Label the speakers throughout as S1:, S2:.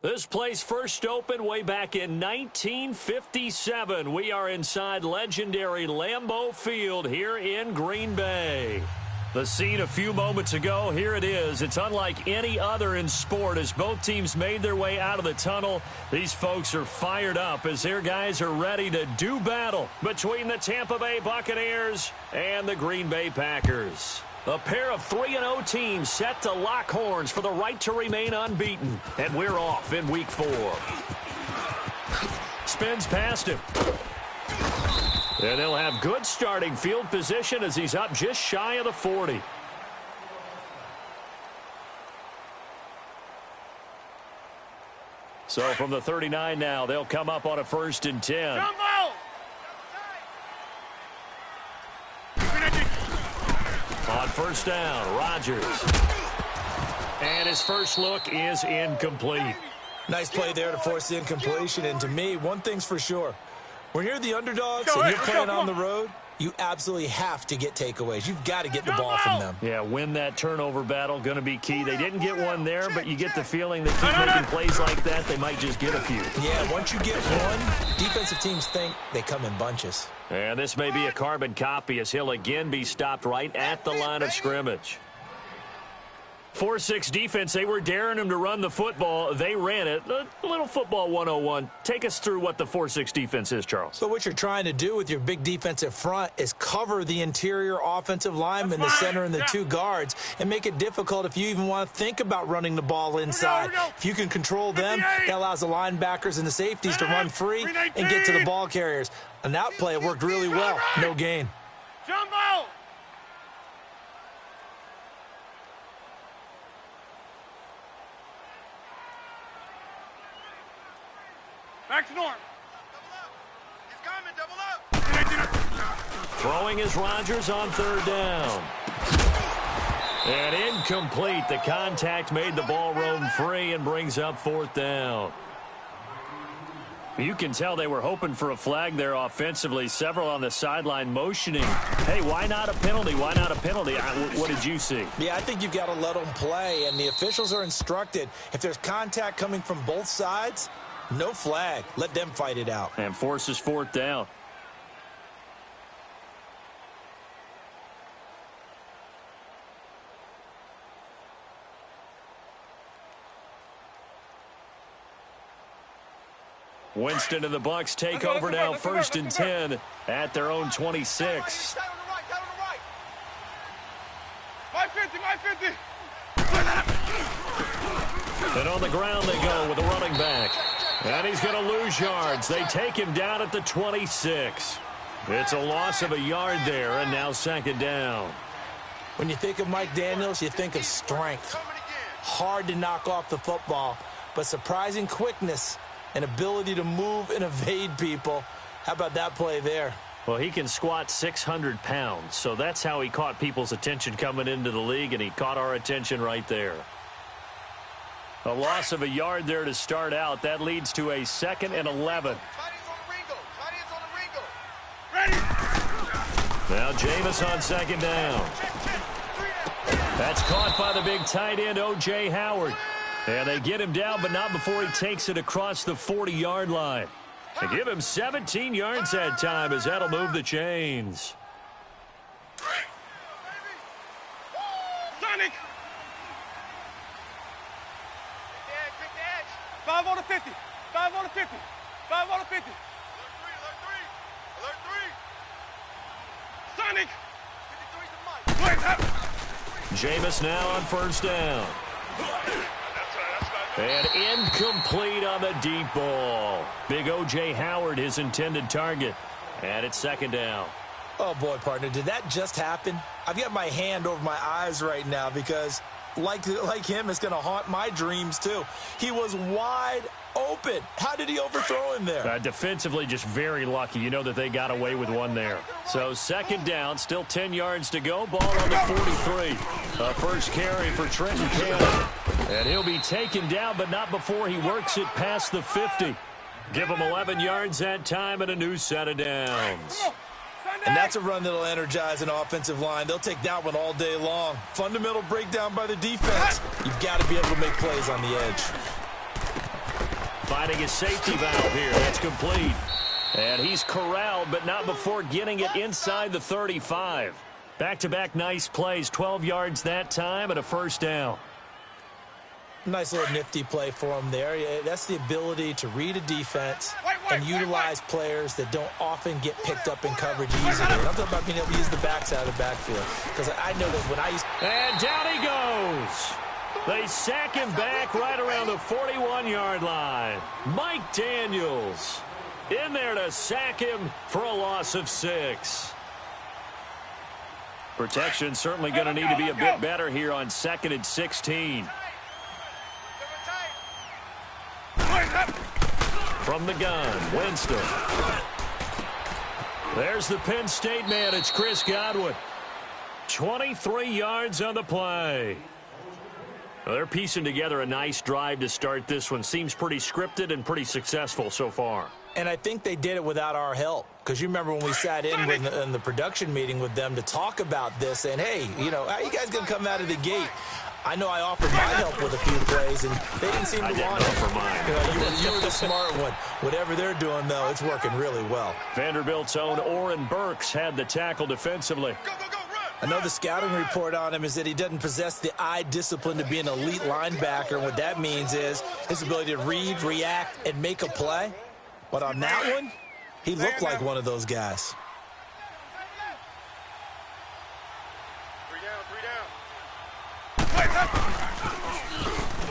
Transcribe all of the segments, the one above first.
S1: This place first opened way back in 1957. We are inside legendary Lambeau Field here in Green Bay. The scene a few moments ago, here it is. It's unlike any other in sport as both teams made their way out of the tunnel. These folks are fired up as their guys are ready to do battle between the Tampa Bay Buccaneers and the Green Bay Packers. A pair of 3-0 teams set to lock horns for the right to remain unbeaten. And we're off in week 4. Spins past him. And they'll have good starting field position as he's up just shy of the 40. So from the 39 now, they'll come up on a 1st and 10. On 1st down, Rodgers. And his first look is incomplete.
S2: Nice play there to force the incompletion. And to me, one thing's for sure. When you're the underdogs and you're playing on the road, you absolutely have to get takeaways. You've got to get the ball from them.
S1: Yeah, win that turnover battle, going to be key. They didn't get one there, but you get the feeling they keep making plays like that, they might just get a few.
S2: Yeah, once you get one, defensive teams think they come in bunches.
S1: And this may be a carbon copy as he'll again be stopped right at the line of scrimmage. 4-6 defense, they were daring him to run the football. They ran it. A little football 101. Take us through what the 4-6 defense is, Charles.
S2: So what you're trying to do with your big defensive front is cover the interior offensive lineman, the center, and the 2 guards, and make it difficult if you even want to think about running the ball inside. If you can control them, that allows the linebackers and the safeties to run free and get to the ball carriers. And that play worked really well. No gain.
S3: Jumbo! Back to norm. He's coming, double up.
S1: Throwing is Rodgers on 3rd down. And incomplete. The contact made the ball roam free and brings up 4th down. You can tell they were hoping for a flag there offensively. Several on the sideline motioning. Hey, why not a penalty? Why not a penalty? What did you see?
S2: Yeah, I think you've got to let them play, and the officials are instructed. If there's contact coming from both sides, no flag. Let them fight it out.
S1: And forces 4th down. Winston and the Bucs take over now, 1st and 10 at their own 26.
S3: 550.
S1: And on the ground they go with the running back. And he's going to lose yards. They take him down at the 26. It's a loss of a yard there, and now 2nd down.
S2: When you think of Mike Daniels, you think of strength. Hard to knock off the football, but surprising quickness and ability to move and evade people. How about that play there?
S1: Well, he can squat 600 pounds, so that's how he caught people's attention coming into the league, and he caught our attention right there. A loss of a yard there to start out. That leads to a 2nd and 11. Now Jameis on 2nd down. That's caught by the big tight end, O.J. Howard. And they get him down, but not before he takes it across the 40-yard line. They give him 17 yards that time as that'll move the chains.
S3: Sonic! 5 on the 50. 5 on the 50. 5 on the 50. Alert 3. Sonic!
S1: Jameis now on 1st down. And incomplete on the deep ball. Big O.J. Howard, his intended target. And it's 2nd down.
S2: Oh, boy, partner, did that just happen? I've got my hand over my eyes right now because, like him, it's going to haunt my dreams, too. He was wide open. How did he overthrow him there?
S1: Defensively, just very lucky. You know that they got away with one there. So 2nd down, still 10 yards to go. Ball on the 43. A first carry for Trenton Cannon. And he'll be taken down, but not before he works it past the 50. Give him 11 yards that time and a new set of downs.
S2: And that's a run that'll energize an offensive line. They'll take that one all day long. Fundamental breakdown by the defense. You've got to be able to make plays on the edge.
S1: Finding his safety valve here. That's complete. And he's corralled, but not before getting it inside the 35. Back-to-back nice plays, 12 yards that time and a first down.
S2: Nice little nifty play for him there. That's the ability to read a defense and utilize players that don't often get picked up in coverage easily. I'm talking about being able to use the backside of the backfield. Because I know that when I used...
S1: And down he goes. They sack him back right around the 41-yard line. Mike Daniels in there to sack him for a loss of 6. Protection certainly going to need to be a bit better here on 2nd and 16. From the gun, Winston. There's the Penn State man. It's Chris Godwin. 23 yards on the play. Well, they're piecing together a nice drive to start this one. Seems pretty scripted and pretty successful so far.
S2: And I think they did it without our help. Because you remember when we sat in the production meeting with them to talk about this, and hey, you know, how you guys going to come out of the gate? I know I offered my help with a few plays, and they didn't seem to want it.
S1: Offer mine.
S2: You were the smart one. Whatever they're doing, though, it's working really well.
S1: Vanderbilt's own Oren Burks had the tackle defensively.
S2: I know the scouting report on him is that he doesn't possess the eye discipline to be an elite linebacker. And what that means is his ability to read, react, and make a play. But on that one, he looked like one of those guys.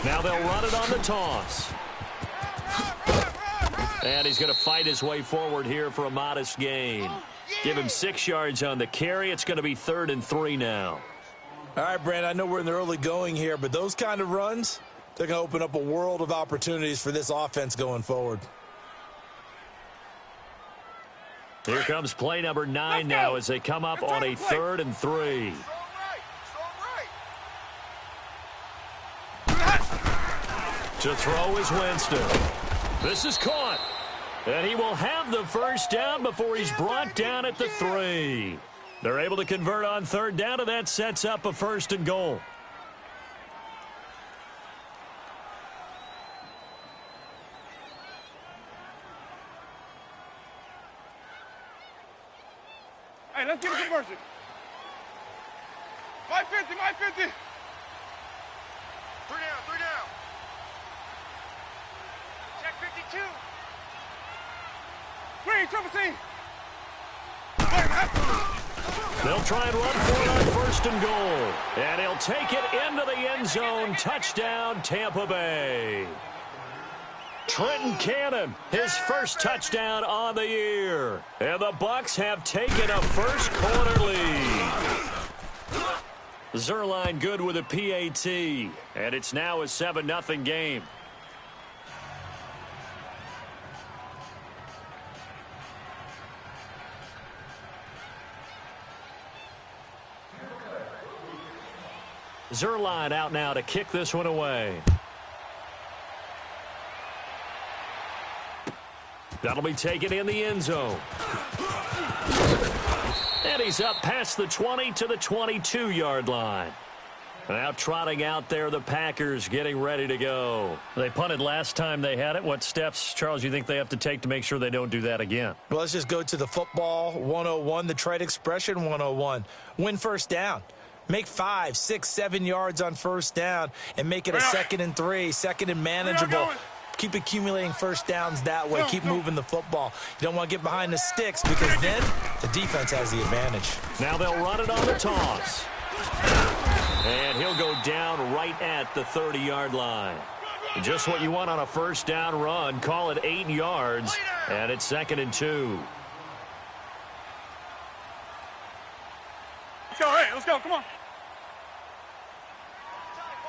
S1: Now they'll run it on the toss. And he's going to fight his way forward here for a modest gain. Give him 6 yards on the carry. It's going to be 3rd and 3 now.
S2: All right, Brand, I know we're in the early going here, but those kind of runs, they're going to open up a world of opportunities for this offense going forward.
S1: Here comes play number 9 now as they come up on a 3rd and 3. To throw is Winston. This is caught. And he will have the first down before he's brought down at the 3. They're able to convert on 3rd down, and that sets up a 1st and goal.
S3: Hey, let's get a conversion. My 50, my 50. 3 down, 3 down. Check 52. Green, triple C.
S1: They'll try and run for it on 1st and goal. And he'll take it into the end zone. Touchdown, Tampa Bay. Trenton Cannon, his first touchdown on the year. And the Bucs have taken a first quarter lead. Zerline good with a PAT. And it's now a 7-0 game. Zerline out now to kick this one away. That'll be taken in the end zone. And he's up past the 20 to the 22-yard line. Now trotting out there, the Packers getting ready to go. They punted last time they had it. What steps, Charles, you think they have to take to make sure they don't do that again?
S2: Well, let's just go to the football 101, the trade expression 101. Win first down. Make 5, 6, 7 yards on first down and make it a 2nd and 3, 2nd and manageable. Keep accumulating first downs that way. Keep moving the football. You don't want to get behind the sticks because then the defense has the advantage.
S1: Now they'll run it on the toss. And he'll go down right at the 30-yard line. Just what you want on a first down run. Call it 8 yards, and it's 2nd and 2.
S3: Let's go, hey, let's go, come on.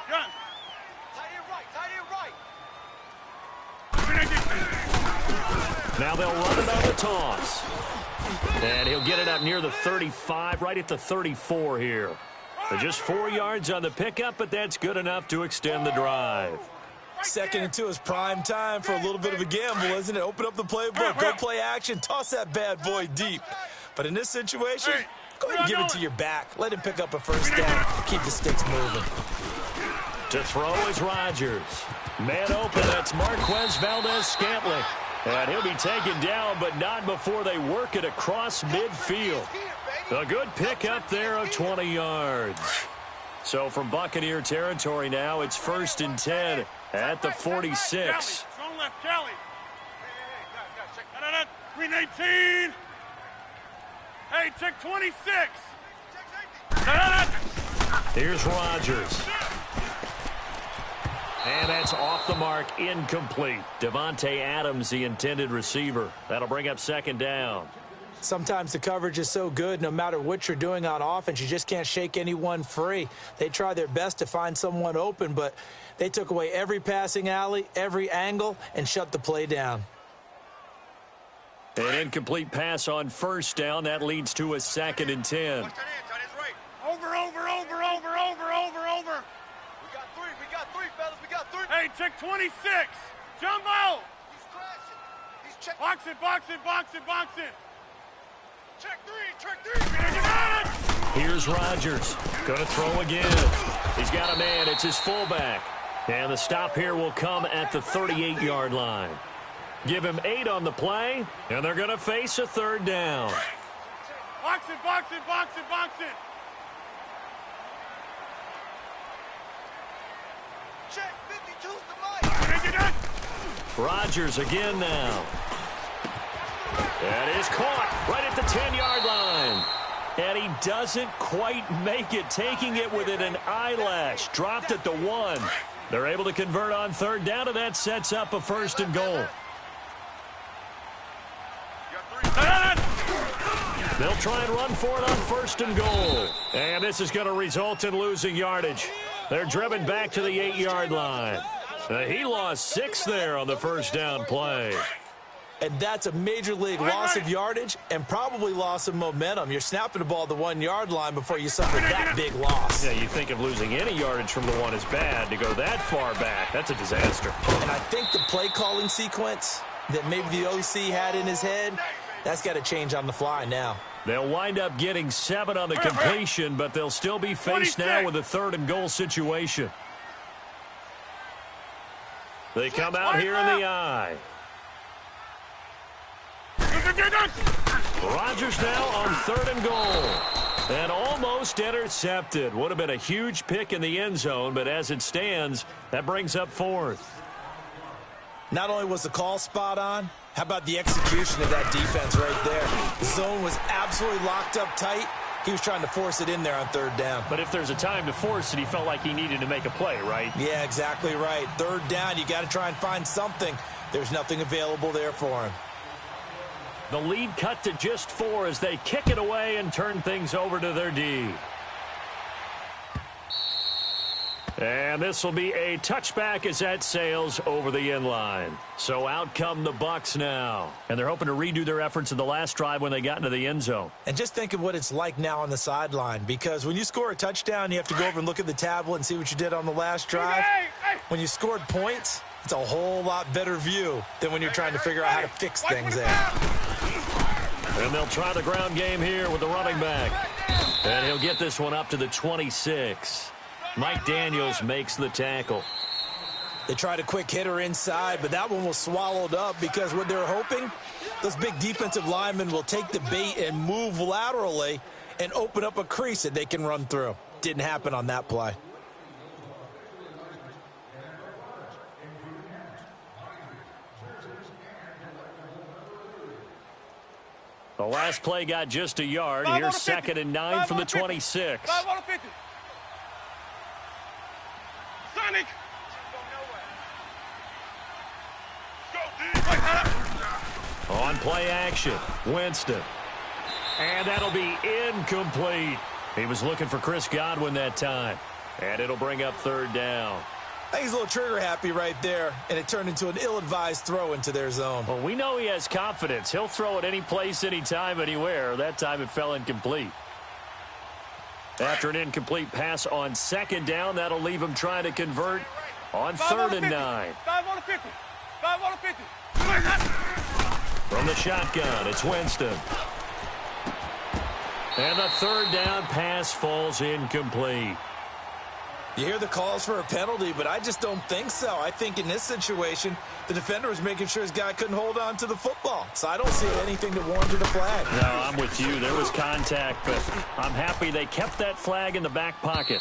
S3: Gun.
S1: Now they'll run it on the toss. And he'll get it up near the 35, right at the 34 here. Just 4 yards on the pickup, but that's good enough to extend the drive.
S2: 2nd and 2 is prime time for a little bit of a gamble, isn't it? Open up the playbook, go play action, toss that bad boy deep. But in this situation, go ahead and give it to your back. Let him pick up a first down. Keep the sticks moving.
S1: To throw is Rodgers. Man open, that's Marquez Valdez-Scantling. And he'll be taken down, but not before they work it across midfield. A good pickup there of 20 yards. So from Buccaneer territory now, it's 1st and 10 at the 46.
S3: Strong left, Kelly. 318. Hey, check 26.
S1: Here's Rodgers. And that's off the mark, incomplete. Devontae Adams, the intended receiver. That'll bring up 2nd down.
S2: Sometimes the coverage is so good, no matter what you're doing on offense, you just can't shake anyone free. They try their best to find someone open, but they took away every passing alley, every angle, and shut the play down.
S1: An incomplete pass on 1st down. That leads to a 2nd and 10.
S3: Over. We got three, fellas. We got three. Hey, check 26. Jumbo. He's crashing. He's checking. Box it. Check three.
S1: Here's Rodgers. Going to throw again. He's got a man. It's his fullback. And the stop here will come at the 38-yard line. Give him 8 on the play, and they're going to face a 3rd down.
S3: Box it. Check 52's the mic.
S1: Rodgers again now. That is caught right at the 10-yard line. And he doesn't quite make it, taking it within an eyelash. Dropped at the 1. They're able to convert on 3rd down, and that sets up a 1st and goal. They'll try and run for it on 1st and goal. And this is going to result in losing yardage. They're driven back to the 8-yard line. He lost 6 there on the 1st down play.
S2: And that's a major league loss of yardage and probably loss of momentum. You're snapping the ball at the 1-yard line before you suffer that big loss.
S1: Yeah, you think of losing any yardage from the 1 is bad. To go that far back, that's a disaster.
S2: And I think the play calling sequence that maybe the OC had in his head, that's got to change on the fly now.
S1: They'll wind up getting 7 on the completion, but they'll still be faced now with a 3rd and goal situation. They come out here in the eye. Rodgers now on 3rd and goal. And almost intercepted. Would have been a huge pick in the end zone, but as it stands, that brings up 4th.
S2: Not only was the call spot on, how about the execution of that defense right there? The zone was absolutely locked up tight. He was trying to force it in there on 3rd down.
S1: But if there's a time to force it, he felt like he needed to make a play, right?
S2: Yeah, exactly right. 3rd down, you got to try and find something. There's nothing available there for him.
S1: The lead cut to just 4 as they kick it away and turn things over to their D. And this will be a touchback as that sails over the end line. So out come the Bucs now. And they're hoping to redo their efforts in the last drive when they got into the end zone.
S2: And just think of what it's like now on the sideline, because when you score a touchdown, you have to go over and look at the tablet and see what you did on the last drive. When you scored points, it's a whole lot better view than when you're trying to figure out how to fix things there.
S1: And they'll try the ground game here with the running back. And he'll get this one up to the 26. Mike Daniels makes the tackle.
S2: They tried a quick hitter inside, but that one was swallowed up because what they're hoping, those big defensive linemen will take the bait and move laterally and open up a crease that they can run through. Didn't happen on that play.
S1: The last play got just a yard. Here's 2nd and 9 from the 26.
S3: Sonic.
S1: On play action, Winston. And that'll be incomplete. He was looking for Chris Godwin that time. And it'll bring up 3rd down.
S2: I think he's a little trigger happy right there, and it turned into an ill-advised throw into their zone.
S1: Well, we know he has confidence. He'll throw it any place, anytime, anywhere. That time it fell incomplete. After an incomplete pass on 2nd down, that'll leave him trying to convert on 3rd and 9.
S3: 5 on the 50. 5 on the 50.
S1: From the shotgun, it's Winston. And the 3rd down pass falls incomplete.
S2: You hear the calls for a penalty, but I just don't think so. I think in this situation, the defender was making sure his guy couldn't hold on to the football. So I don't see anything that warranted a flag.
S1: No, I'm with you. There was contact, but I'm happy they kept that flag in the back pocket.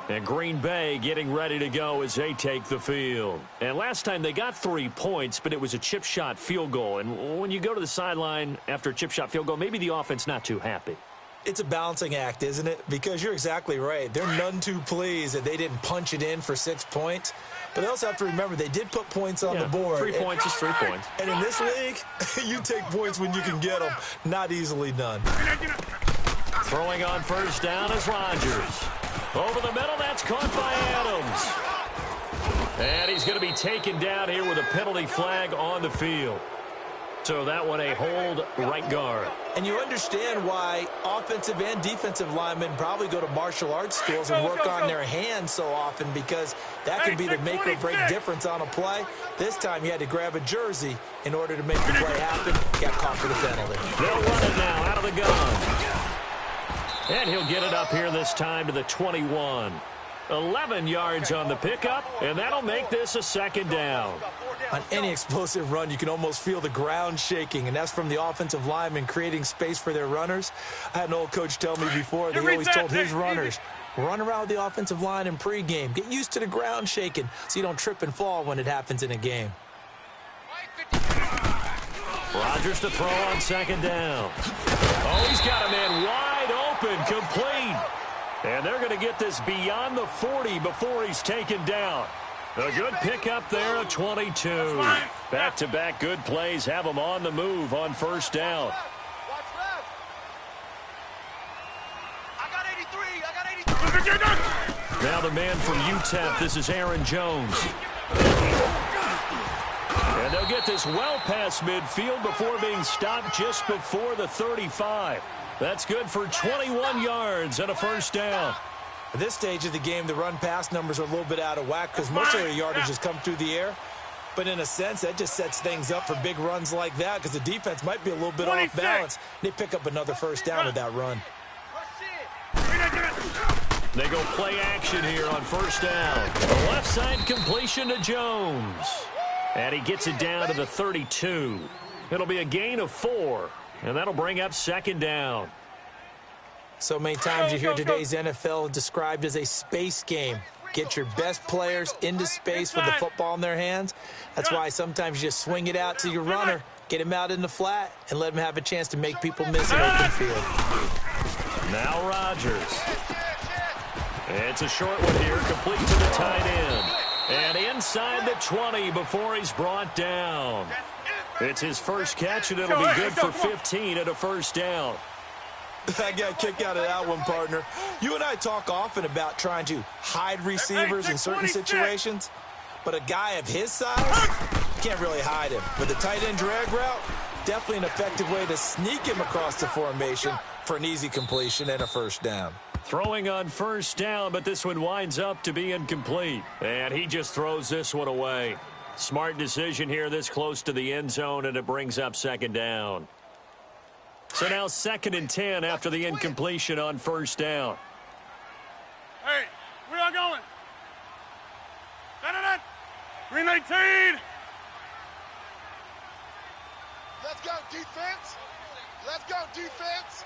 S1: And Green Bay getting ready to go as they take the field. And last time they got 3 points, but it was a chip shot field goal. And when you go to the sideline after a chip shot field goal, maybe the offense not too happy.
S2: It's a balancing act, isn't it? Because you're exactly right. They're none too pleased that they didn't punch it in for 6 points. But they also have to remember they did put points on the board.
S1: 3 points is 3 points.
S2: And in this league, you take points when you can get them. Not easily done.
S1: Throwing on first down is Rodgers. Over the middle, that's caught by Adams. And he's going to be taken down here with a penalty flag on the field. So that one a hold right guard.
S2: And you understand why offensive and defensive linemen probably go to martial arts schools and work on their hands so often, because that can be the make or break difference on a play. This time he had to grab a jersey in order to make the play happen. Got caught for the penalty.
S1: They'll run it now out of the gun. And he'll get it up here this time to the 21. 11 yards on the pickup, and that'll make this a second down.
S2: On any explosive run, you can almost feel the ground shaking, and that's from the offensive linemen creating space for their runners. I had an old coach tell me before that he always told his runners, run around with the offensive line in pregame. Get used to the ground shaking so you don't trip and fall when it happens in a game.
S1: Rodgers to throw on second down. Oh, he's got a man wide open, complete. And they're going to get this beyond the 40 before he's taken down. A good pickup there, a 22. Back-to-back good plays have them on the move on first down. Now the man from UTEP, this is Aaron Jones. And they'll get this well past midfield before being stopped just before the 35. That's good for 21 yards and a first down.
S2: At this stage of the game, the run-pass numbers are a little bit out of whack because most of their yardage has come through the air. But in a sense, that just sets things up for big runs like that because the defense might be a little bit off balance. They pick up another first down with that run.
S1: They go play action here on first down. The left side completion to Jones. And he gets it down to the 32. It'll be a gain of 4. And that'll bring up second down.
S2: So many times you hear today's NFL described as a space game. Get your best players into space with the football in their hands. That's why sometimes you just swing it out to your runner, get him out in the flat, and let him have a chance to make people miss an open field.
S1: Now Rodgers. It's a short one here, complete to the tight end. And inside the 20 before he's brought down. It's his first catch, and it'll be good for 15 and a first down.
S2: I got a kick out of that one, partner. You and I talk often about trying to hide receivers in certain situations, but a guy of his size, you can't really hide him. With a tight end drag route, definitely an effective way to sneak him across the formation for an easy completion and a first down.
S1: Throwing on first down, but this one winds up to be incomplete. And he just throws this one away. Smart decision here this close to the end zone, and it brings up second down. So now 2nd and 10 after the incompletion on first down.
S3: Hey, where y'all going? Green 19.
S4: Let's go, defense. Let's go, defense.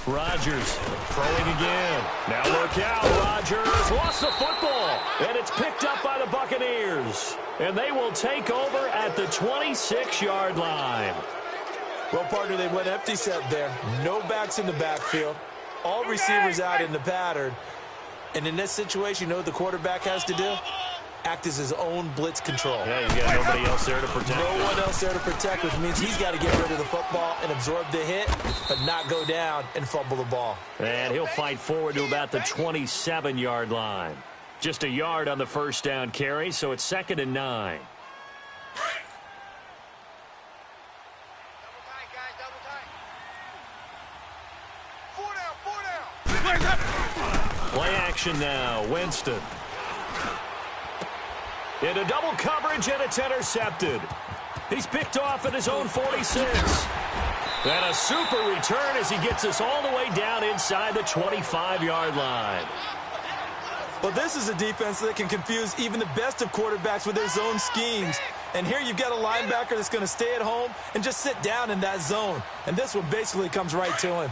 S1: Rodgers throwing again. Now look out, Rodgers lost the football, and it's picked up by the Buccaneers. And they will take over at the 26-yard line.
S2: Well, partner, they went empty set there. No backs in the backfield. All receivers out in the pattern. And in this situation, you know what the quarterback has to do? Act as his own blitz control.
S1: Yeah, he's got nobody else there to protect.
S2: No one else there to protect, which means he's got to get rid of the football and absorb the hit, but not go down and fumble the ball.
S1: And he'll fight forward to about the 27-yard line. Just a yard on the first down carry, so it's 2nd and 9. Play action now. Winston. Into double coverage, and it's intercepted. He's picked off at his own 46. And a super return as he gets us all the way down inside the 25-yard line.
S2: Well, this is a defense that can confuse even the best of quarterbacks with their zone schemes. And here you've got a linebacker that's going to stay at home and just sit down in that zone. And this one basically comes right to him.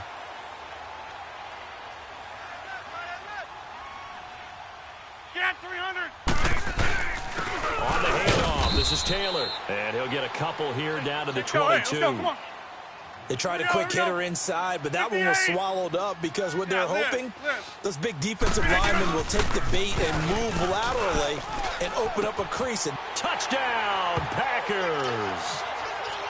S3: Get 300.
S1: On the handoff, this is Taylor. And he'll get a couple here down to the 22.
S3: Come on.
S2: They tried a quick hitter inside, but that one was swallowed up because what they're hoping, those big defensive linemen will take the bait and move laterally and open up a crease.
S1: Touchdown, Packers!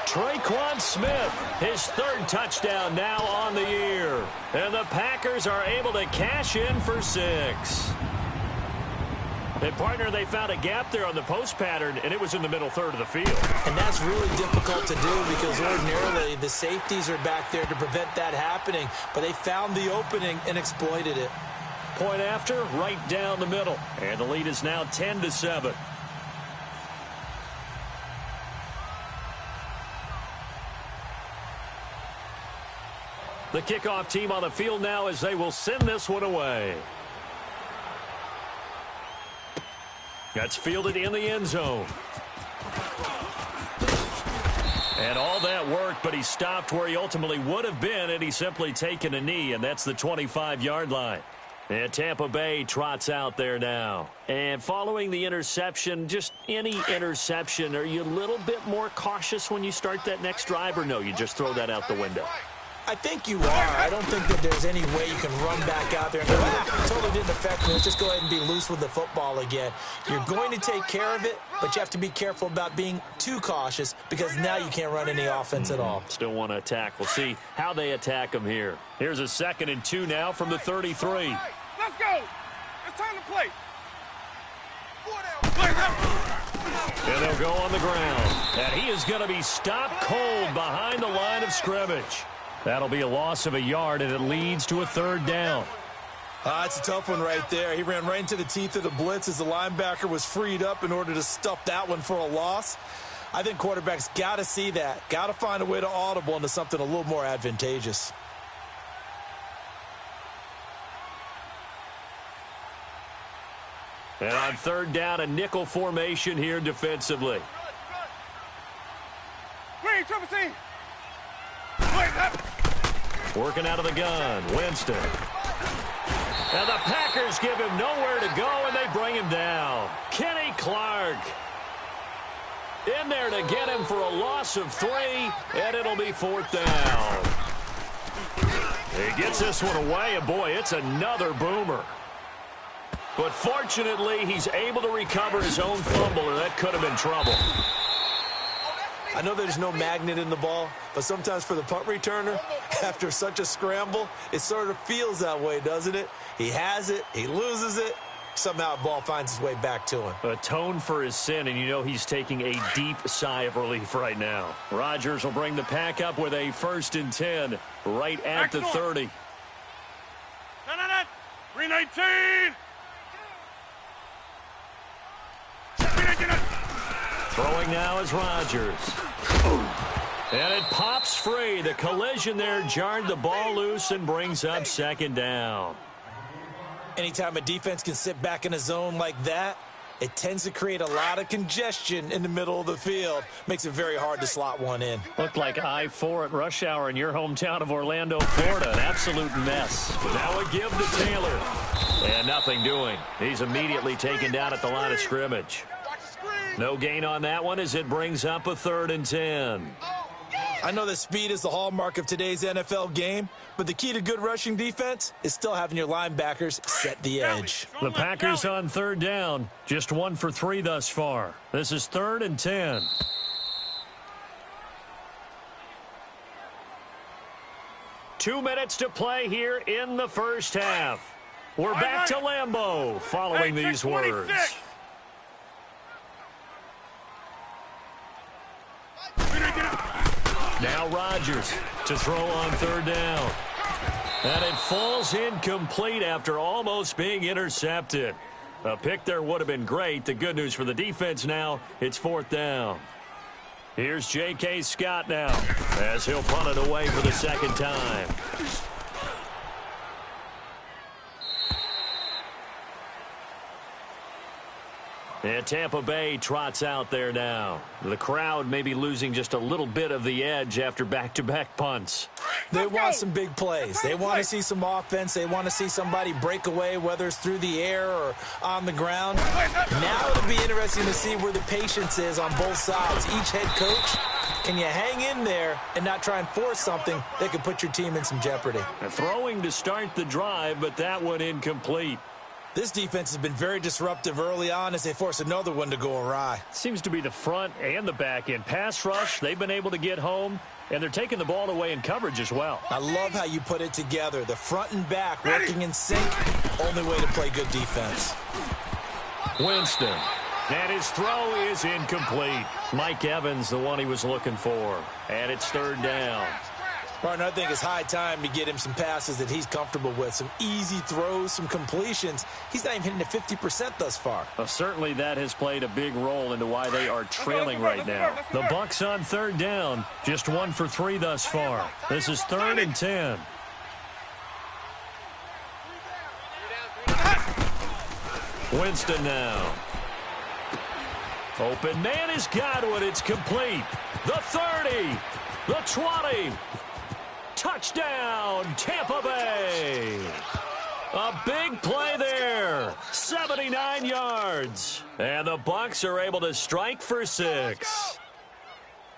S1: Traquan Smith, his third touchdown now on the year. And the Packers are able to cash in for 6. And, partner, they found a gap there on the post pattern, and it was in the middle third of the field.
S2: And that's really difficult to do because ordinarily the safeties are back there to prevent that happening. But they found the opening and exploited it.
S1: Point after, right down the middle. And the lead is now 10-7. The kickoff team on the field now as they will send this one away. That's fielded in the end zone. And all that worked, but he stopped where he ultimately would have been, and he's simply taken a knee, and that's the 25-yard line. And Tampa Bay trots out there now. And following the interception, just any interception, are you a little bit more cautious when you start that next drive, or no, you just throw that out the window?
S2: I think you are. I don't think that there's any way you can run back out there and go, it totally didn't affect me. Let's just go ahead and be loose with the football again. You're going to take care of it, but you have to be careful about being too cautious because now you can't run any offense at all.
S1: Still want to attack. We'll see how they attack them here. Here's a 2nd and 2 now from the 33.
S3: Let's go. It's time to play.
S1: And they'll go on the ground. And he is going to be stopped cold behind the line of scrimmage. That'll be a loss of a yard, and it leads to a 3rd down.
S2: It's a tough one right there. He ran right into the teeth of the blitz as the linebacker was freed up in order to stuff that one for a loss. I think quarterbacks got to see that. Got to find a way to audible into something a little more advantageous.
S1: And on 3rd down, a nickel formation here defensively.
S3: Green, triple C.
S1: Working out of the gun, Winston. And the Packers give him nowhere to go, and they bring him down. Kenny Clark in there to get him for a loss of 3, and it'll be 4th down. He gets this one away, and boy, it's another boomer. But fortunately, he's able to recover his own fumble, or that could have been trouble.
S2: I know there's no magnet in the ball, but sometimes for the punt returner, after such a scramble, it sort of feels that way, doesn't it? He has it, he loses it, somehow the ball finds its way back to him.
S1: Atone for his sin, and you know he's taking a deep sigh of relief right now. Rodgers will bring the pack up with a 1st and 10 right at the 30.
S3: 319.
S1: Throwing now is Rodgers. And it pops free. The collision there jarred the ball loose and brings up 2nd down.
S2: Anytime a defense can sit back in a zone like that, it tends to create a lot of congestion in the middle of the field. Makes it very hard to slot one in.
S1: Looked like I-4 at rush hour in your hometown of Orlando, Florida. An absolute mess. Now a give to Taylor. And nothing doing. He's immediately taken down at the line of scrimmage. No gain on that one as it brings up a 3rd and 10.
S2: I know that speed is the hallmark of today's NFL game, but the key to good rushing defense is still having your linebackers set the edge.
S1: The Packers on 3rd down, just 1 for 3 thus far. This is 3rd and 10. Two minutes to play here in the first half. We're back to Lambeau following these words. Now Rodgers to throw on 3rd down. And it falls incomplete after almost being intercepted. A pick there would have been great. The good news for the defense now, it's 4th down. Here's J.K. Scott now as he'll punt it away for the second time. And Tampa Bay trots out there now. The crowd may be losing just a little bit of the edge after back-to-back punts.
S2: They want some big plays. They want to see some offense. They want to see somebody break away, whether it's through the air or on the ground. Now it'll be interesting to see where the patience is on both sides. Each head coach, can you hang in there and not try and force something that could put your team in some jeopardy?
S1: Throwing to start the drive, but that one incomplete.
S2: This defense has been very disruptive early on as they force another one to go awry.
S1: Seems to be the front and the back end. Pass rush, they've been able to get home, and they're taking the ball away in coverage as well.
S2: I love how you put it together. The front and back working in sync. Only way to play good defense.
S1: Winston. And his throw is incomplete. Mike Evans, the one he was looking for. And it's third down.
S2: Partner, I think it's high time to get him some passes that he's comfortable with. Some easy throws, some completions. He's not even hitting the 50% thus far.
S1: Well, certainly that has played a big role into why they are trailing right now. The Bucs on third down. Just 1 for 3 thus far. This is 3rd and 10. Winston now. Open man is Godwin. It's complete. The 30. The 20. Touchdown, Tampa Bay. A big play there. 79 yards. And the Bucs are able to strike for 6.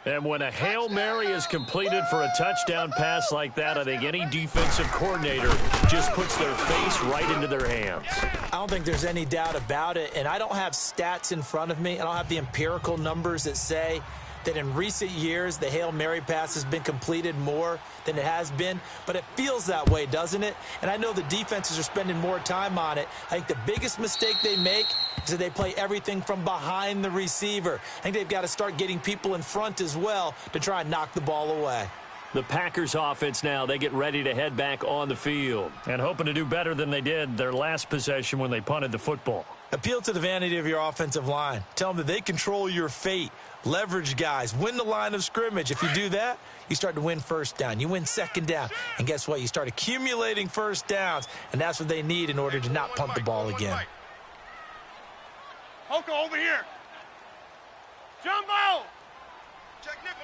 S1: And when a Hail Mary is completed for a touchdown pass like that, I think any defensive coordinator just puts their face right into their hands.
S2: I don't think there's any doubt about it. And I don't have stats in front of me. I don't have the empirical numbers that say that in recent years, the Hail Mary pass has been completed more than it has been. But it feels that way, doesn't it? And I know the defenses are spending more time on it. I think the biggest mistake they make is that they play everything from behind the receiver. I think they've got to start getting people in front as well to try and knock the ball away.
S1: The Packers offense now, they get ready to head back on the field and hoping to do better than they did their last possession when they punted the football.
S2: Appeal to the vanity of your offensive line. Tell them that they control your fate. Leverage guys. Win the line of scrimmage. If you do that, you start to win first down. You win second down. And guess what? You start accumulating first downs, and that's what they need in order to not punt the ball again.
S3: Hoko, over here. Jumbo!
S4: Check nickel.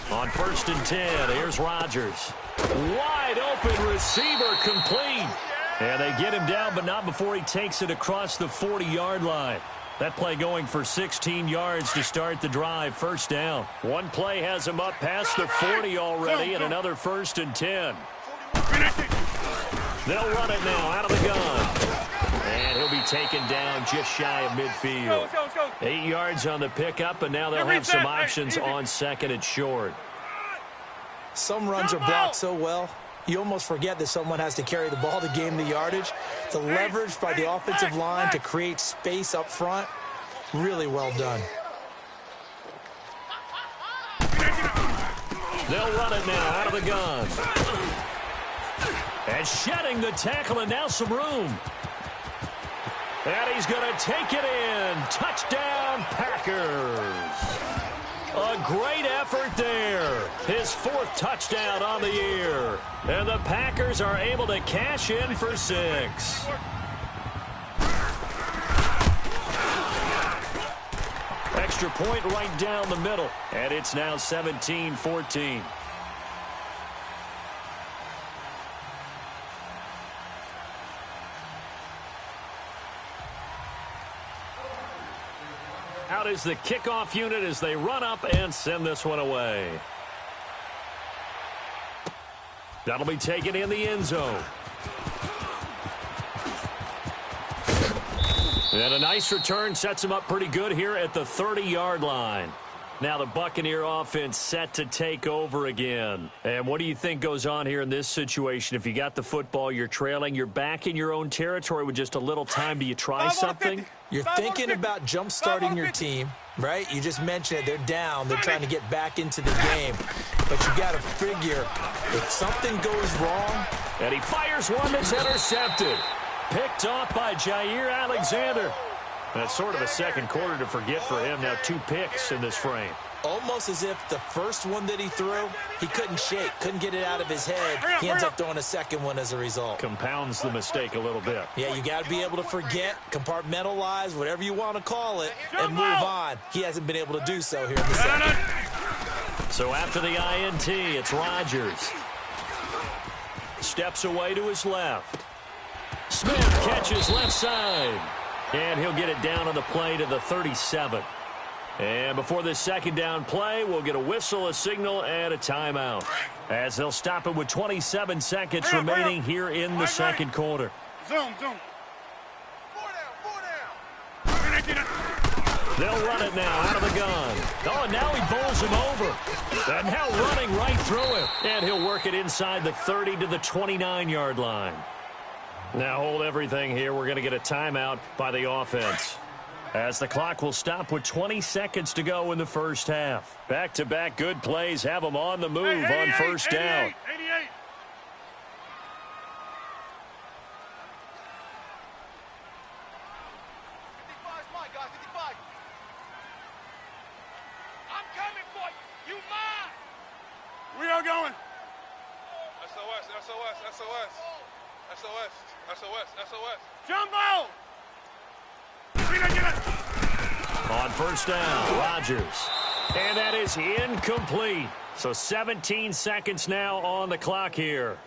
S1: On 1st and 10, here's Rodgers. Wide open receiver complete. And they get him down, but not before he takes it across the 40-yard line. That play going for 16 yards to start the drive. First down. One play has him up past the 40 already, and another 1st and 10. They'll run it now out of the gun. And he'll be taken down just shy of midfield. 8 yards on the pickup, and now they'll have some options on 2nd and short.
S2: Some runs are blocked so well, you almost forget that someone has to carry the ball to gain the yardage. The leverage by the offensive line to create space up front, really well done.
S1: They'll run it now out of the gun. And shedding the tackle, and now some room. And he's going to take it in. Touchdown, Packers. A great effort there. His 4th touchdown on the year. And the Packers are able to cash in for 6. Extra point right down the middle. And it's now 17-14. Out is the kickoff unit as they run up and send this one away. That'll be taken in the end zone. And a nice return sets him up pretty good here at the 30-yard line. Now the Buccaneer offense set to take over again. And what do you think goes on here in this situation? If you got the football, you're trailing, you're back in your own territory with just a little time. Do you try something?
S2: You're thinking about jump-starting your team, right? You just mentioned it. They're down. They're trying to get back into the game. But you got to figure if something goes wrong.
S1: And he fires one that's intercepted. Picked off by Jair Alexander. That's sort of a second quarter to forget for him. Now 2 picks in this frame.
S2: Almost as if the first one that he threw, he couldn't shake, couldn't get it out of his head. He ends up throwing a second one as a result.
S1: Compounds the mistake a little bit.
S2: Yeah, you got to be able to forget, compartmentalize, whatever you want to call it, and move on. He hasn't been able to do so here in the second.
S1: So after the INT, it's Rodgers. Steps away to his left. Smith catches left side. And he'll get it down on the play to the 37. And before this second down play, we'll get a whistle, a signal, and a timeout. As they'll stop it with 27 seconds remaining here in the second quarter.
S3: Zoom. 4 down.
S1: They'll run it now out of the gun. Oh, and now he bowls him over. And now running right through him. And he'll work it inside the 30 to the 29-yard line. Now hold everything here. We're going to get a timeout by the offense, as the clock will stop with 20 seconds to go in the first half. Back-to-back good plays have them on the move on first down.
S3: 88.
S4: I'm coming for you. You mine.
S3: We are going.
S4: SOS.
S3: Jumbo.
S1: On first down, Rodgers. And that is incomplete. So 17 seconds now on the clock here.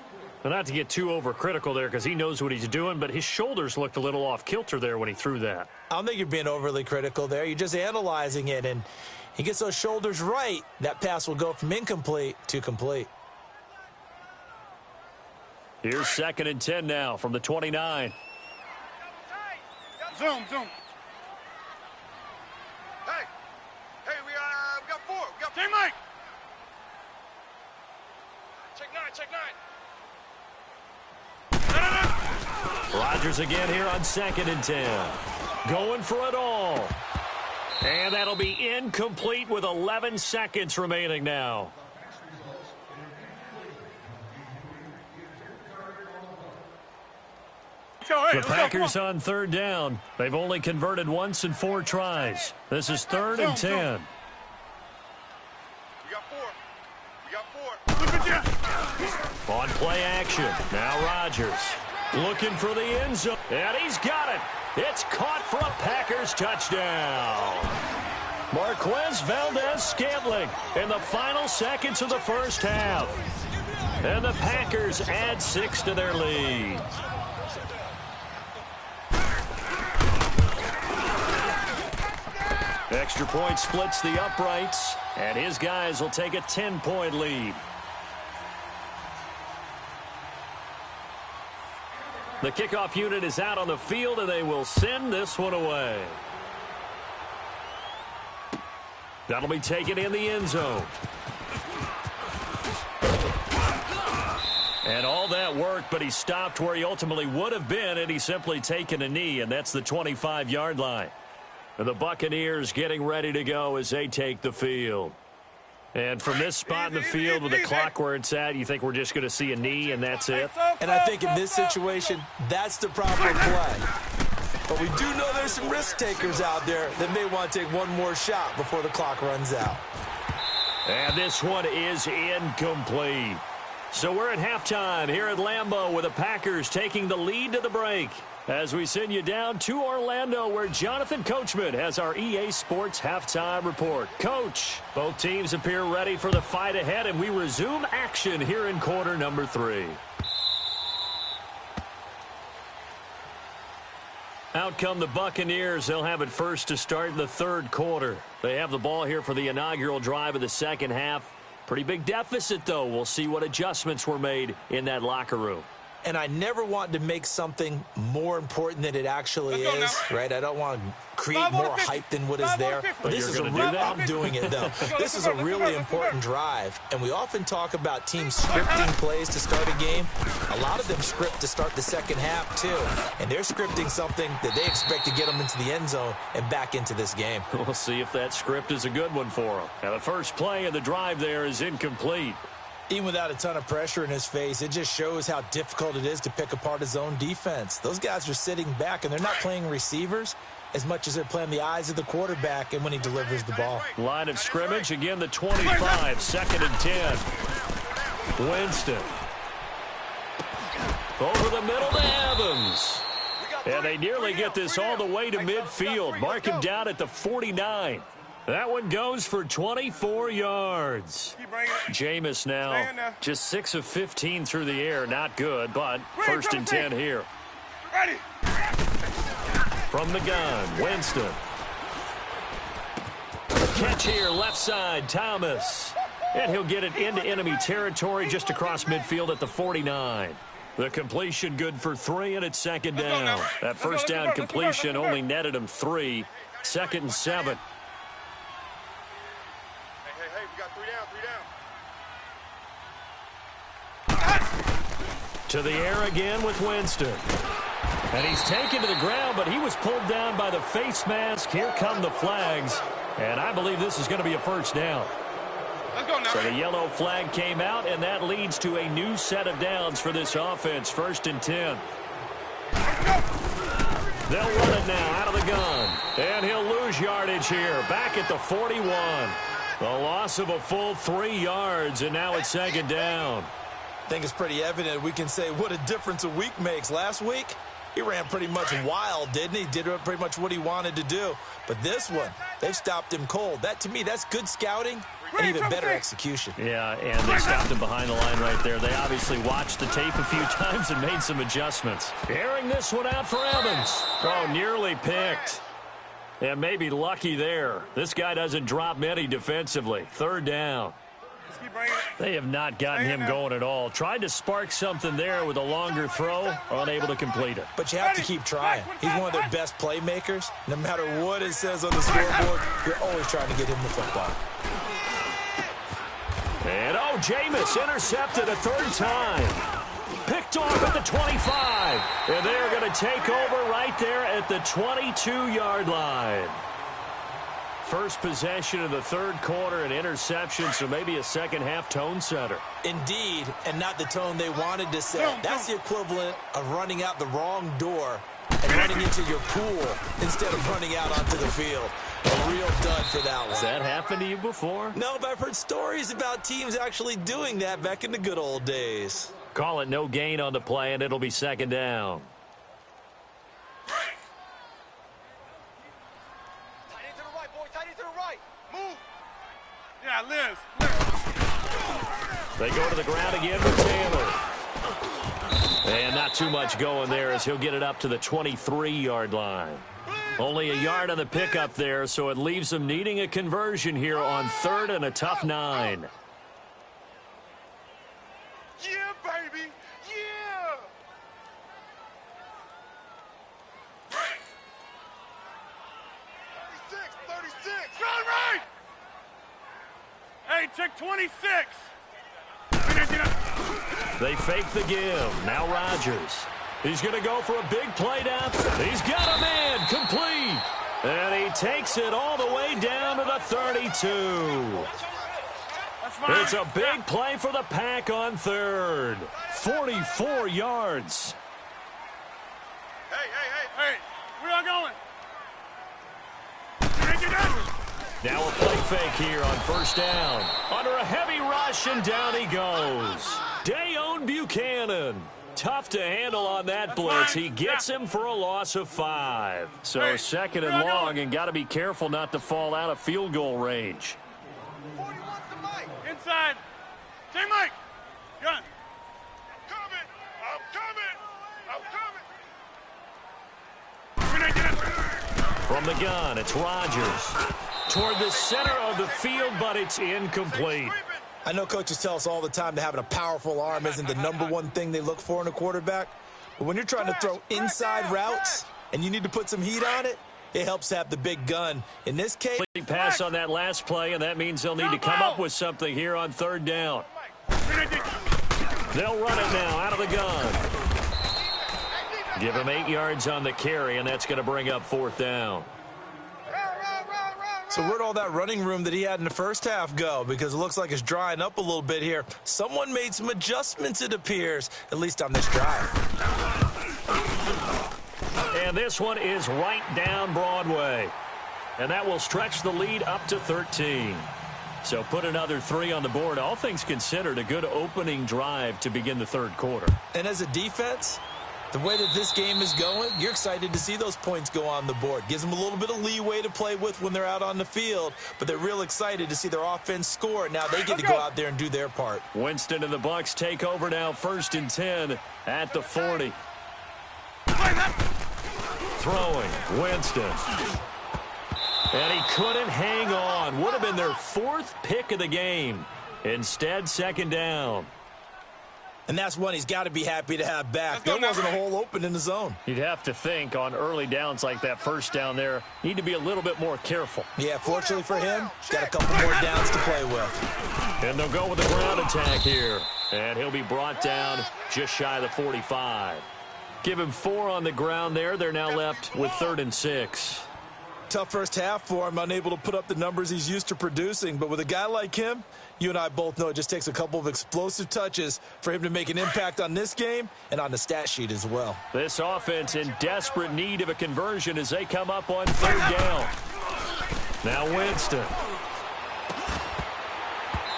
S1: Now, not to get too overcritical there because he knows what he's doing, but his shoulders looked a little off kilter there when he threw that.
S2: I don't think you're being overly critical there. You're just analyzing it, and he gets those shoulders right. That pass will go from incomplete to complete.
S1: Here's 2nd and 10 now from the 29.
S3: Zoom.
S4: Hey, we got 4. We got
S3: Team Mike.
S4: Check 9.
S1: Rodgers again here on 2nd and 10. Going for it all. And that'll be incomplete with 11 seconds remaining now. The Packers on 3rd down. They've only converted once in 4 tries. This is 3rd and 10.
S4: We got 4.
S1: On play action. Now Rodgers looking for the end zone. And he's got it. It's caught for a Packers touchdown. Marquez Valdez-Scantling in the final seconds of the first half. And the Packers add 6 to their lead. Extra point splits the uprights, and his guys will take a 10-point lead. The kickoff unit is out on the field, and they will send this one away. That'll be taken in the end zone. And all that worked, but he stopped where he ultimately would have been, and he's simply taken a knee, and that's the 25-yard line. And the Buccaneers getting ready to go as they take the field. And from this spot in the field with the clock where it's at, you think we're just going to see a knee and that's it?
S2: And I think in this situation, that's the proper play. But we do know there's some risk takers out there that may want to take one more shot before the clock runs out.
S1: And this one is incomplete. So we're at halftime here at Lambeau with the Packers taking the lead to the break. As we send you down to Orlando, where Jonathan Coachman has our EA Sports halftime report. Coach, both teams appear ready for the fight ahead, and we resume action here in quarter number 3. Out come the Buccaneers. They'll have it first to start the 3rd quarter. They have the ball here for the inaugural drive of the second half. Pretty big deficit, though. We'll see what adjustments were made in that locker room.
S2: And I never want to make something more important than it actually is, right? I don't want to create more hype than what is there. But this is a real, I'm doing it, though. This is a really important drive. And we often talk about teams scripting plays to start a game. A lot of them script to start the second half, too. And they're scripting something that they expect to get them into the end zone and back into this game.
S1: We'll see if that script is a good one for them. Now, the first play of the drive there is incomplete.
S2: Even without a ton of pressure in his face, it just shows how difficult it is to pick apart his own defense. Those guys are sitting back, and they're not playing receivers as much as they're playing the eyes of the quarterback and when he delivers the ball.
S1: Line of scrimmage, again the 25, 2nd and 10. Winston. Over the middle to Evans. And they nearly get this all the way to midfield. Mark him down at the 49. That one goes for 24 yards. Jameis now just 6 of 15 through the air. Not good, but 1st and 10 here.
S3: Ready.
S1: From the gun, Winston. Catch here, left side, Thomas. And he'll get it into enemy territory just across midfield at the 49. The completion good for 3, and it's 2nd down. That first down completion only netted him 3. 2nd and 7.
S4: Hey, we got 3 down.
S1: To the air again with Winston. And he's taken to the ground, but he was pulled down by the face mask. Here come the flags. And I believe this is going to be a 1st down. So the yellow flag came out, and that leads to a new set of downs for this offense. 1st and 10. They'll run it now out of the gun. And he'll lose yardage here. Back at the 41. The loss of a full 3 yards, and now it's 2nd down.
S2: I think it's pretty evident we can say what a difference a week makes. Last week, he ran pretty much wild, didn't he? Did pretty much what he wanted to do. But this one, they've stopped him cold. That, to me, that's good scouting and even better execution.
S1: Yeah, and they stopped him behind the line right there. They obviously watched the tape a few times and made some adjustments. Airing this one out for Evans. Oh, nearly picked. And maybe lucky there. This guy doesn't drop many defensively. 3rd down. They have not gotten him going at all. Tried to spark something there with a longer throw, unable to complete it.
S2: But you have to keep trying. He's one of their best playmakers. No matter what it says on the scoreboard, you're always trying to get him the football.
S1: And, Jameis intercepted a 3rd time. Picked off at the 25. And they're going to take over right there at the 22-yard line. First possession of the 3rd quarter, an interception, so maybe a second-half tone setter.
S2: Indeed, and not the tone they wanted to set. That's the equivalent of running out the wrong door and running into your pool instead of running out onto the field. A real dud for that one.
S1: Has that happened to you before?
S2: No, but I've heard stories about teams actually doing that back in the good old days.
S1: Call it no gain on the play, and it'll be 2nd down.
S3: Yeah, Liz.
S1: They go to the ground again with Taylor. And not too much going there as he'll get it up to the 23-yard line. Only a yard on the pickup there, so it leaves them needing a conversion here on 3rd and a tough 9.
S4: Yeah, baby. Yeah.
S3: John right. Hey, check 26.
S1: They fake the give. Now Rodgers. He's going to go for a big play down. He's got a man complete. And he takes it all the way down to the 32. It's a big play for the Pack on 3rd. 44 yards.
S3: Hey, where y'all going?
S1: Now a play fake here on 1st down. Under a heavy rush, and down he goes. Dayon Buchanan. Tough to handle on that blitz. He gets him for a loss of 5. So 2nd and long, and got to be careful not to fall out of field goal range.
S3: Inside. J. Mike. Gun.
S4: I'm coming.
S1: From the gun, it's Rodgers. Toward the center of the field, but it's incomplete.
S2: I know coaches tell us all the time that having a powerful arm isn't the #1 thing they look for in a quarterback. But when you're trying to throw inside routes and you need to put some heat on it, it helps to have the big gun. In this case,
S1: Pass on that last play, and that means they'll need to come up with something here on 3rd down. They'll run it now out of the gun. Give him 8 yards on the carry, and that's going to bring up 4th down.
S2: So where'd all that running room that he had in the first half go? Because it looks like it's drying up a little bit here. Someone made some adjustments, it appears, at least on this drive.
S1: And this one is right down Broadway. And that will stretch the lead up to 13. So put another 3 on the board. All things considered, a good opening drive to begin the third quarter.
S2: And as a defense, the way that this game is going, you're excited to see those points go on the board. Gives them a little bit of leeway to play with when they're out on the field, but they're real excited to see their offense score. Now they get to go out there and do their part.
S1: Winston and the Bucs take over now, 1st and 10 at the 40. Throwing, Winston. And he couldn't hang on. Would have been their 4th pick of the game. Instead, 2nd down.
S2: And that's one he's got to be happy to have back. There wasn't a hole open in the zone.
S1: You'd have to think on early downs like that first down there, need to be a little bit more careful.
S2: Yeah, fortunately for him, got a couple more downs to play with.
S1: And they'll go with the ground attack here. And he'll be brought down just shy of the 45. Give him 4 on the ground there. They're now left with 3rd and 6.
S2: Tough first half for him, unable to put up the numbers he's used to producing. But with a guy like him, you and I both know it just takes a couple of explosive touches for him to make an impact on this game and on the stat sheet as well.
S1: This offense in desperate need of a conversion as they come up on 3rd down. Now Winston.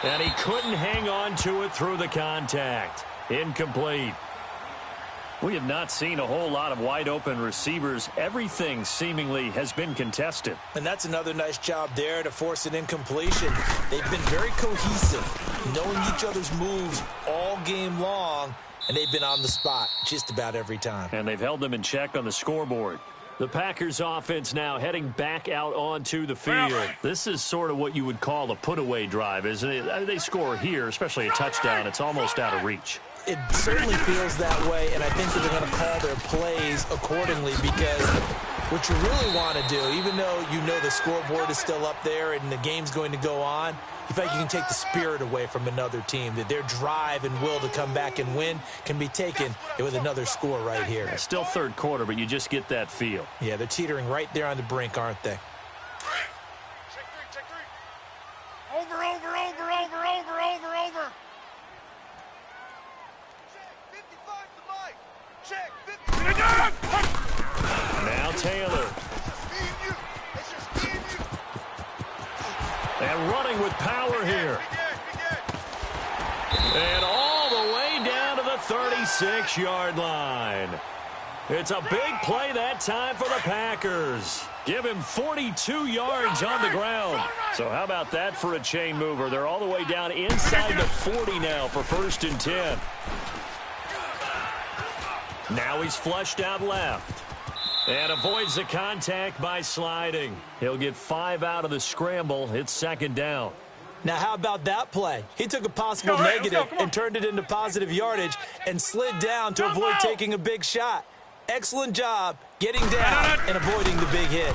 S1: And he couldn't hang on to it through the contact. Incomplete. We have not seen a whole lot of wide-open receivers. Everything seemingly has been contested.
S2: And that's another nice job there to force an incompletion. They've been very cohesive, knowing each other's moves all game long, and they've been on the spot just about every time.
S1: And they've held them in check on the scoreboard. The Packers offense now heading back out onto the field. This is sort of what you would call a put-away drive, isn't it? They score here, especially a touchdown. It's almost out of reach.
S2: It certainly feels that way, and I think that they're going to call their plays accordingly because what you really want to do, even though you know the scoreboard is still up there and the game's going to go on, you feel like you can take the spirit away from another team, that their drive and will to come back and win can be taken with another score right here.
S1: It's still third quarter, but you just get that feel.
S2: Yeah, they're teetering right there on the brink, aren't they?
S3: Check three. Over, over, over, over, over, over, over. Check, 55 to Mike.
S1: Now Taylor. And running with power here. And all the way down to the 36-yard line. It's a big play that time for the Packers. Give him 42 yards on the ground. So how about that for a chain mover? They're all the way down inside the 40 now for 1st and 10. Now he's flushed out left. And avoids the contact by sliding. He'll get 5 out of the scramble. It's 2nd down.
S2: Now, how about that play? He took a possible negative and turned it into positive yardage and slid down to avoid taking a big shot. Excellent job getting down and avoiding the big hit.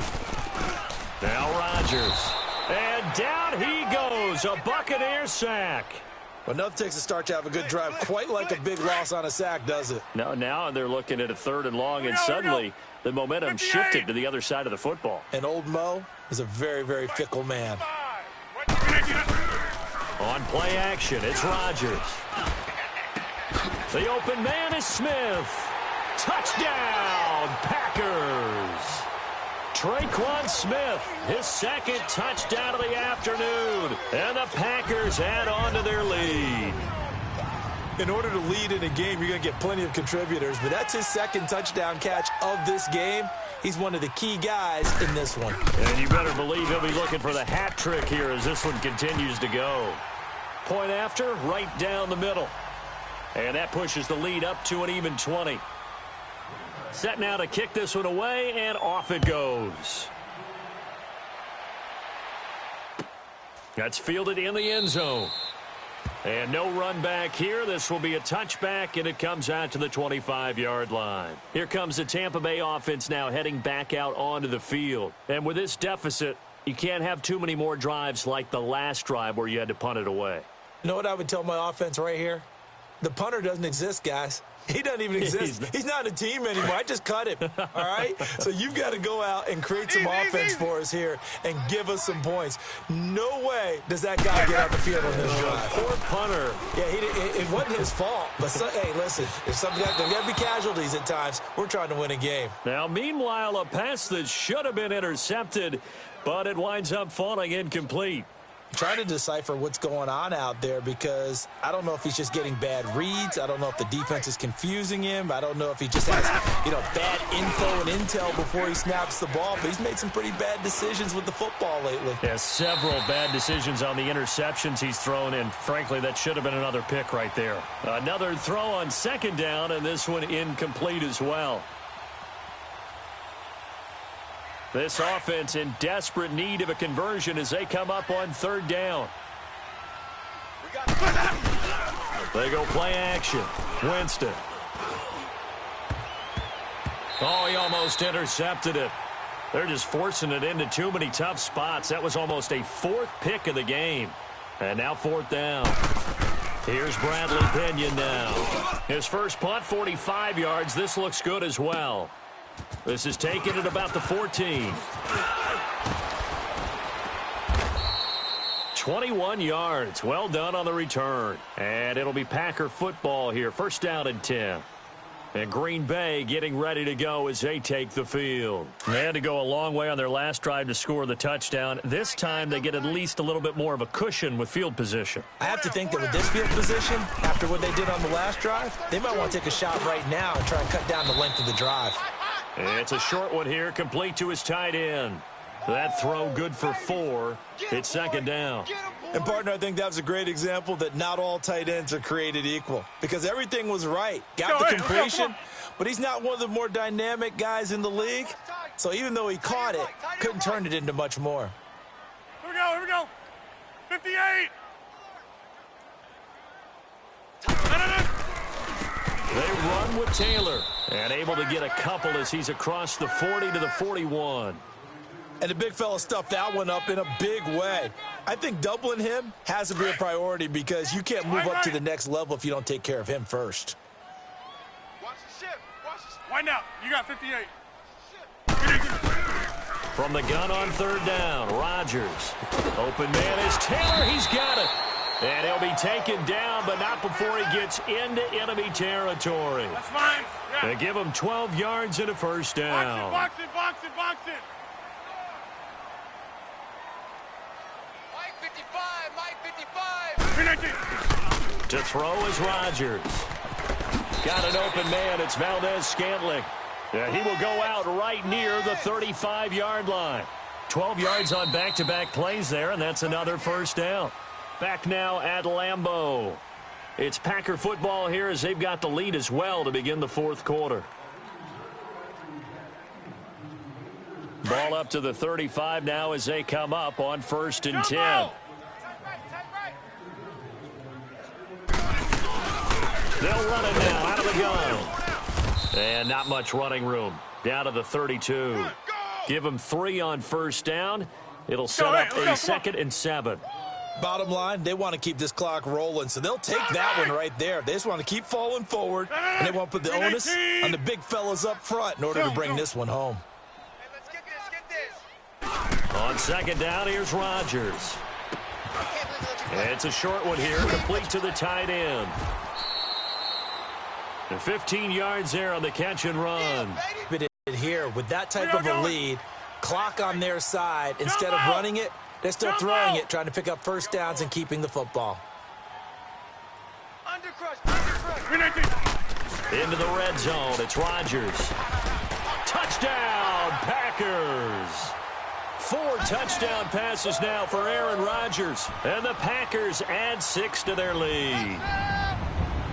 S1: Now Rodgers. And down he goes. A Buccaneer sack.
S2: Well, nothing takes a start to have a good drive quite like a big loss on a sack, does it?
S1: Now they're looking at a 3rd and long, and suddenly the momentum shifted to the other side of the football.
S2: And old Mo is a very, very fickle man.
S1: On play action, it's Rodgers. The open man is Smith. Touchdown, Packers. Traquan Smith, his 2nd touchdown of the afternoon. And the Packers add on to their lead.
S2: In order to lead in a game, you're going to get plenty of contributors, but that's his 2nd touchdown catch of this game. He's one of the key guys in this one.
S1: And you better believe he'll be looking for the hat trick here as this one continues to go. Point after, right down the middle. And that pushes the lead up to an even 20. Set now to kick this one away, and off it goes. That's fielded in the end zone. And no run back here. This will be a touchback, and it comes out to the 25-yard line. Here comes the Tampa Bay offense now heading back out onto the field. And with this deficit, you can't have too many more drives like the last drive where you had to punt it away.
S2: You know what I would tell my offense right here? The punter doesn't exist, guys. He doesn't even exist. He's not a team anymore. I just cut him, all right? So you've got to go out and create some offense for us here and give us some points. No way does that guy get out the field on this drive.
S1: Poor punter.
S2: Yeah, it wasn't his fault. But, hey, listen, there's got to be casualties at times. We're trying to win a game.
S1: Now, meanwhile, a pass that should have been intercepted, but it winds up falling incomplete.
S2: Trying to decipher what's going on out there because I don't know if he's just getting bad reads. I don't know if the defense is confusing him. I don't know if he just has, bad info and intel before he snaps the ball. But he's made some pretty bad decisions with the football lately.
S1: Yeah, several bad decisions on the interceptions he's thrown, and frankly, that should have been another pick right there. Another throw on second down, and this one incomplete as well. This offense in desperate need of a conversion as they come up on third down. They go play action. Winston. Oh, he almost intercepted it. They're just forcing it into too many tough spots. That was almost a fourth pick of the game. And now fourth down. Here's Bradley Pinion now. His first punt, 45 yards. This looks good as well. This is taken at about the 14. 21 yards. Well done on the return. And it'll be Packer football here. First down and 10. And Green Bay getting ready to go as they take the field. They had to go a long way on their last drive to score the touchdown. This time they get at least a little bit more of a cushion with field position.
S2: I have to think that with this field position, after what they did on the last drive, they might want to take a shot right now and try and cut down the length of the drive.
S1: It's a short one here, complete to his tight end. That throw good for 4. It's second down.
S2: And, partner, I think that was a great example that not all tight ends are created equal because everything was right. Got the completion, but he's not one of the more dynamic guys in the league. So even though he caught it, couldn't turn it into much more.
S3: Here we go. 58.
S1: They run with Taylor and able to get a couple as he's across the 40 to the 41.
S2: And the big fella stuffed that one up in a big way. I think doubling him has to be a priority because you can't move up to the next level if you don't take care of him first.
S4: Watch the ship.
S3: Wind out. You got 58.
S1: From the gun on third down, Rodgers. Open man is Taylor. He's got it. And he'll be taken down, but not before he gets into enemy territory.
S3: That's fine.
S1: They give him 12 yards and a first down.
S3: Box it.
S4: Mike 55.
S1: To throw is Rodgers. Got an open man. It's Valdez-Scantling. Yeah, he will go out right near the 35-yard line. 12 yards on back-to-back plays there, and that's another first down. Back now at Lambeau. It's Packer football here as they've got the lead as well to begin the fourth quarter. Ball up to the 35 now as they come up on 1st and 10. They'll run it now out of the gun. And not much running room. Down to the 32. Give them 3 on first down. It'll set up a 2nd and 7.
S2: Bottom line, they want to keep this clock rolling, so they'll take that one right there. They just want to keep falling forward, and they want to put the onus on the big fellas up front in order to bring this one home.
S4: Hey, let's get this.
S1: On second down, here's Rodgers. It's a short one here, complete to the tight end. And 15 yards there on the catch and run.
S2: But here, with that type of a lead, clock on their side, instead of running it, they're still throwing it, trying to pick up first downs and keeping the football.
S1: Into the red zone, it's Rodgers. Touchdown, Packers! 4 touchdown passes now for Aaron Rodgers. And the Packers add 6 to their lead.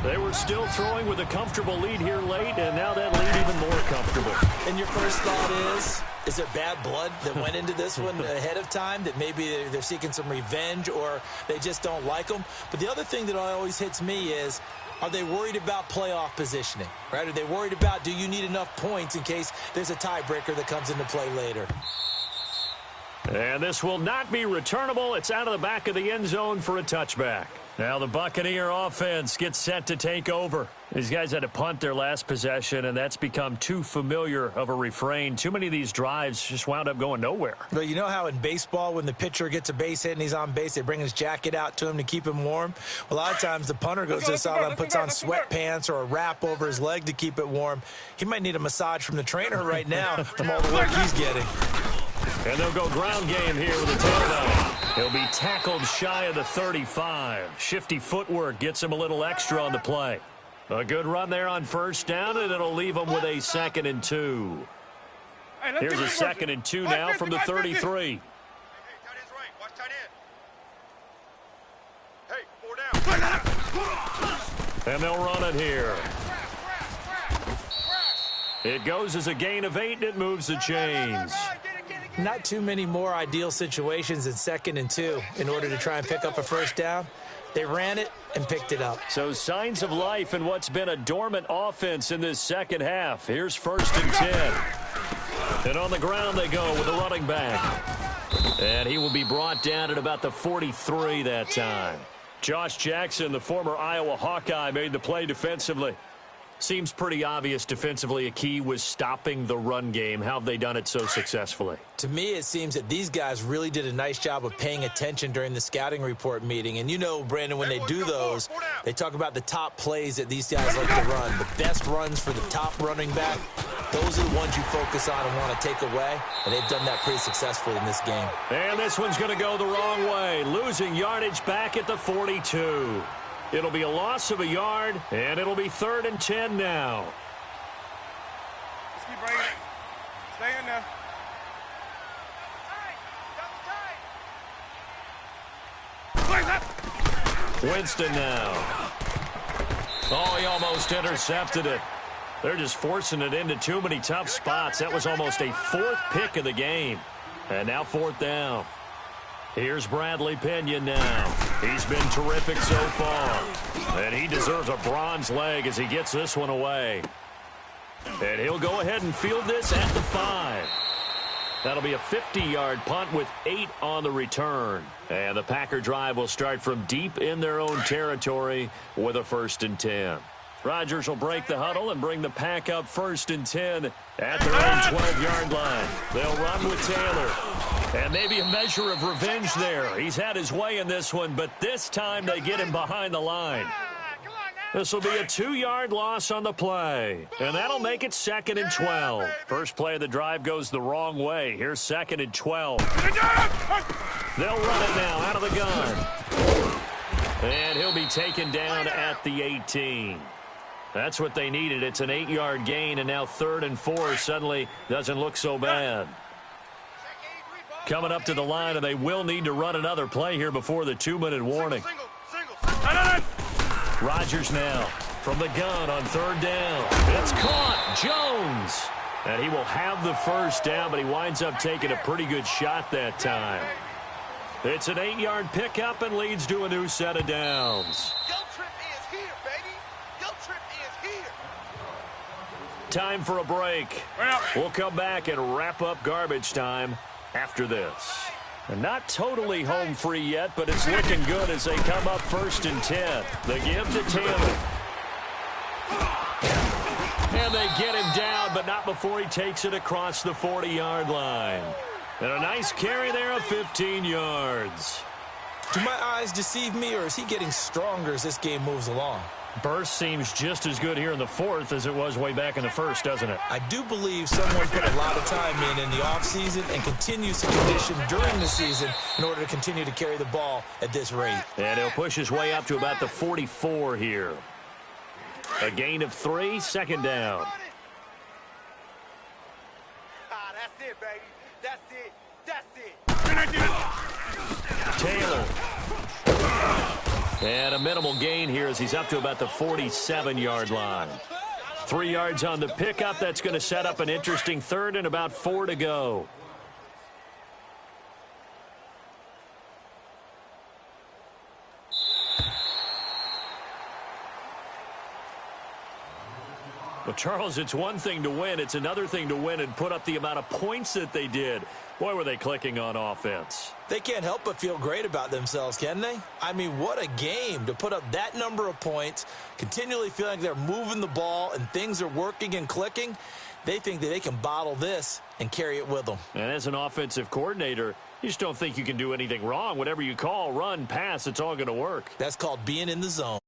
S1: They were still throwing with a comfortable lead here late, and now that lead even more comfortable.
S2: And your first thought is there bad blood that went into this one ahead of time, that maybe they're seeking some revenge or they just don't like them? But the other thing that always hits me is, are they worried about playoff positioning, right? Are they worried about, do you need enough points in case there's a tiebreaker that comes into play later?
S1: And this will not be returnable. It's out of the back of the end zone for a touchback. Now the Buccaneer offense gets set to take over. These guys had to punt their last possession, and that's become too familiar of a refrain. Too many of these drives just wound up going nowhere.
S2: But you know how in baseball, when the pitcher gets a base hit and he's on base, they bring his jacket out to him to keep him warm? A lot of times the punter goes to the sideline and puts on sweatpants or a wrap over his leg to keep it warm. He might need a massage from the trainer right now from all the work he's getting.
S1: And they'll go ground game here with a tailback. He'll be tackled shy of the 35. Shifty footwork gets him a little extra on the play. A good run there on first down, and it'll leave him with a 2nd and 2. Here's a 2nd and 2 now from the 33. And they'll run it here. It goes as a gain of 8, and it moves the chains.
S2: Not too many more ideal situations in 2nd and 2 in order to try and pick up a first down. They ran it and picked it up.
S1: So signs of life in what's been a dormant offense in this second half. Here's 1st and 10. And on the ground they go with a running back. And he will be brought down at about the 43 that time. Josh Jackson, the former Iowa Hawkeye, made the play defensively. Seems pretty obvious defensively a key was stopping the run game. How have they done it so successfully?
S2: To me, it seems that these guys really did a nice job of paying attention during the scouting report meeting. And you know, Brandon, when they do those, they talk about the top plays that these guys like to run. The best runs for the top running back, those are the ones you focus on and want to take away. And they've done that pretty successfully in this game.
S1: And this one's going to go the wrong way. Losing yardage back at the 42. It'll be a loss of a yard, and it'll be 3rd and 10 now.
S3: Just keep bringing it. Stay in there.
S1: Winston now. Oh, he almost intercepted it. They're just forcing it into too many tough spots. That was almost a 4th pick of the game. And now 4th down. Here's Bradley Pinion now. He's been terrific so far. And he deserves a bronze leg as he gets this one away. And he'll go ahead and field this at the 5. That'll be a 50-yard punt with 8 on the return. And the Packer drive will start from deep in their own territory with a 1st and 10. Rodgers will break the huddle and bring the Pack up 1st and 10 at their own 12-yard line. They'll run with Taylor. And maybe a measure of revenge there. He's had his way in this one, but this time they get him behind the line. This will be a 2-yard loss on the play. And that'll make it 2nd and 12. First play of the drive goes the wrong way. Here's 2nd and 12. They'll run it now out of the gun. And he'll be taken down at the 18. That's what they needed. It's an 8-yard gain, and now 3rd and 4 suddenly doesn't look so bad. Coming up to the line, and they will need to run another play here before the 2-minute warning. Rodgers now from the gun on 3rd down. It's caught. Jones. And he will have the first down, but he winds up taking a pretty good shot that time. It's an 8-yard pickup and leads to a new set of downs. Time for a break. We'll come back and wrap up garbage time after this. And not totally home free yet, but it's looking good as they come up 1st and 10. The give to Taylor. And they get him down, but not before he takes it across the 40-yard line. And a nice carry there of 15 yards.
S2: Do my eyes deceive me, or is he getting stronger as this game moves along?
S1: Burst seems just as good here in the 4th as it was way back in the 1st, doesn't it?
S2: I do believe someone put a lot of time in the offseason and continues to condition during the season in order to continue to carry the ball at this rate.
S1: And he'll push his way up to about the 44 here. A gain of 3, 2nd down.
S4: That's it, baby. That's it.
S1: Taylor. And a minimal gain here as he's up to about the 47-yard line. 3 yards on the pickup. That's going to set up an interesting 3rd and about 4 to go. Well, Charles, it's one thing to win. It's another thing to win and put up the amount of points that they did. Boy, were they clicking on offense.
S2: They can't help but feel great about themselves, can they? I mean, what a game to put up that number of points, continually feeling like they're moving the ball and things are working and clicking. They think that they can bottle this and carry it with them.
S1: And as an offensive coordinator, you just don't think you can do anything wrong. Whatever you call, run, pass, it's all going to work.
S2: That's called being in the zone.